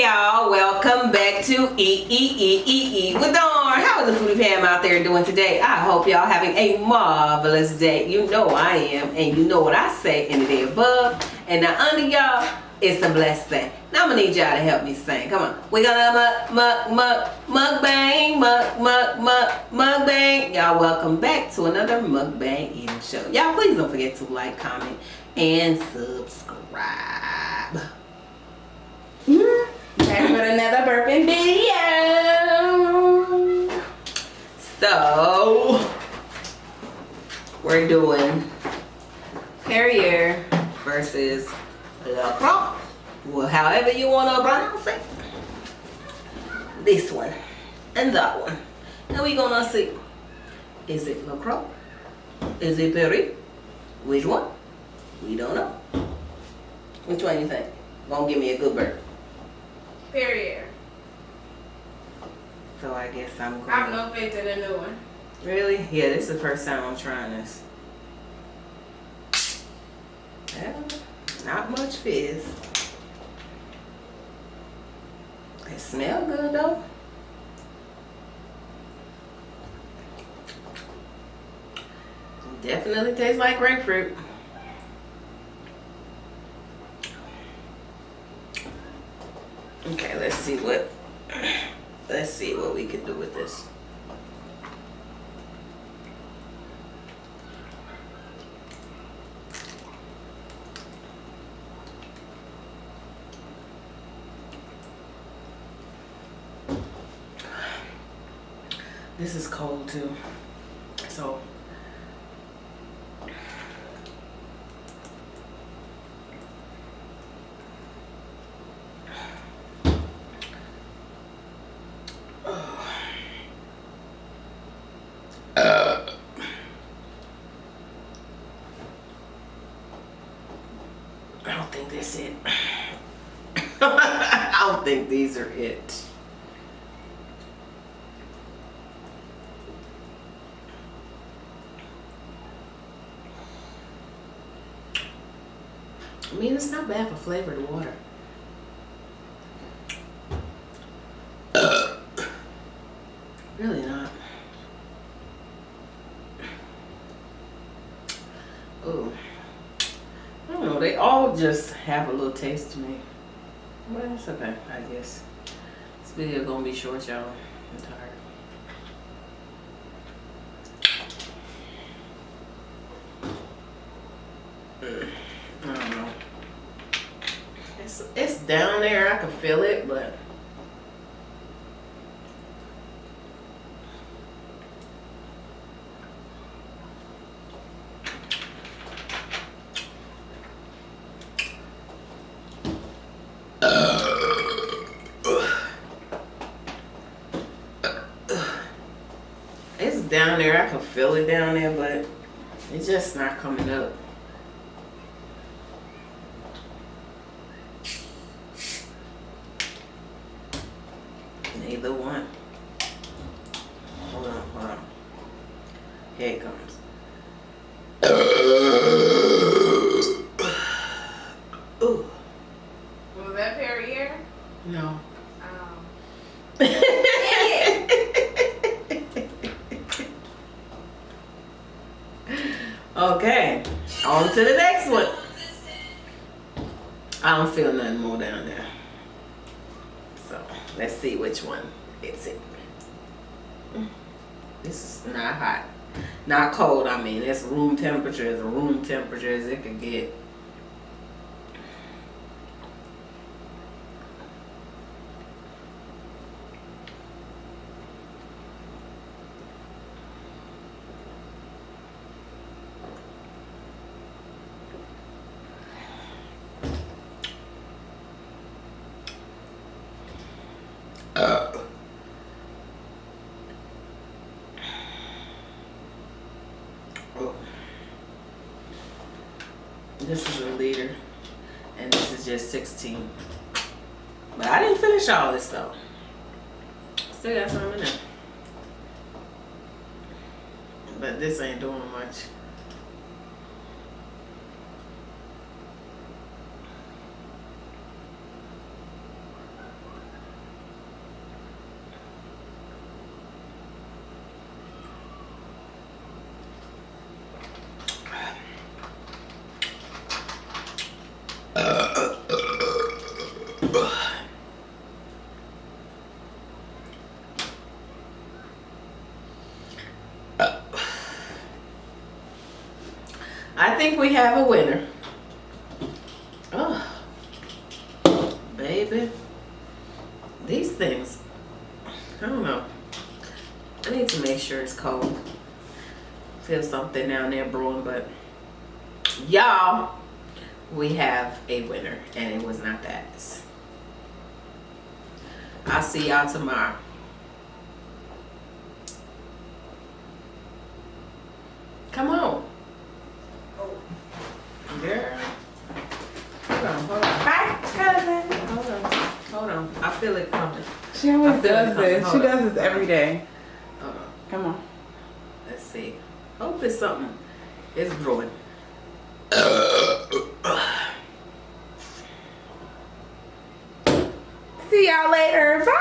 y'all, welcome back to with Dawn. How is the foodie fam out there doing today? I hope y'all having a marvelous day. You know I am, and you know what I say in the day above and now under y'all. It's a blessed thing. Now I'm gonna need y'all to help me sing. Come on. We're gonna mukbang. Y'all welcome back to another mukbang eating show. Y'all please don't forget to like, comment, and subscribe. Back with another burping video. So we're doing Pierre versus Croix. Well, however you want to pronounce it. This one and that one. And we're gonna see. Is it Croix? Is it Pierre? Which one? We don't know. Which one you think? Gonna give me a good burp. Pierre. So I guess I'm going. I have no faith in the new one. Really? Yeah, this is the first time I'm trying this. Yeah, not much fizz. It smells good though. Definitely tastes like grapefruit. Okay, let's see what we can do with this. This is cold too, so I don't think this is it. I don't think these are it. I mean, it's not bad for flavored water. Really not. Oh, I don't know. They all just have a little taste to me. Well, that's okay, I guess. This video gonna be short, y'all. I'm tired. I don't know. It's down there. I can feel it, but it's down there. I can feel it down there, but it's just not coming up. Neither one. Hold on. Here it comes. Ooh. Was that Pierre? No. Okay, on to the next one. I don't feel nothing more down there. So let's see which one it's it. This is not hot, not cold. I mean, it's room temperature as room temperature as it could get. This is a liter, and this is just 16. But I didn't finish all this though. Still got some in there. But this ain't doing much. I think we have a winner. Oh, baby. These things, I don't know. I need to make sure it's cold. Feel something down there brewing, but y'all, we have a winner, and it was not that. I'll see y'all tomorrow. Come on. Girl. Hold on. Hi, cousin. Hold on. I feel it coming. She always I feel does it coming. this. She Hold does on. this every day. Hold on. Come on. Let's see. Hope it's something. It's brewing. See y'all later. Bye.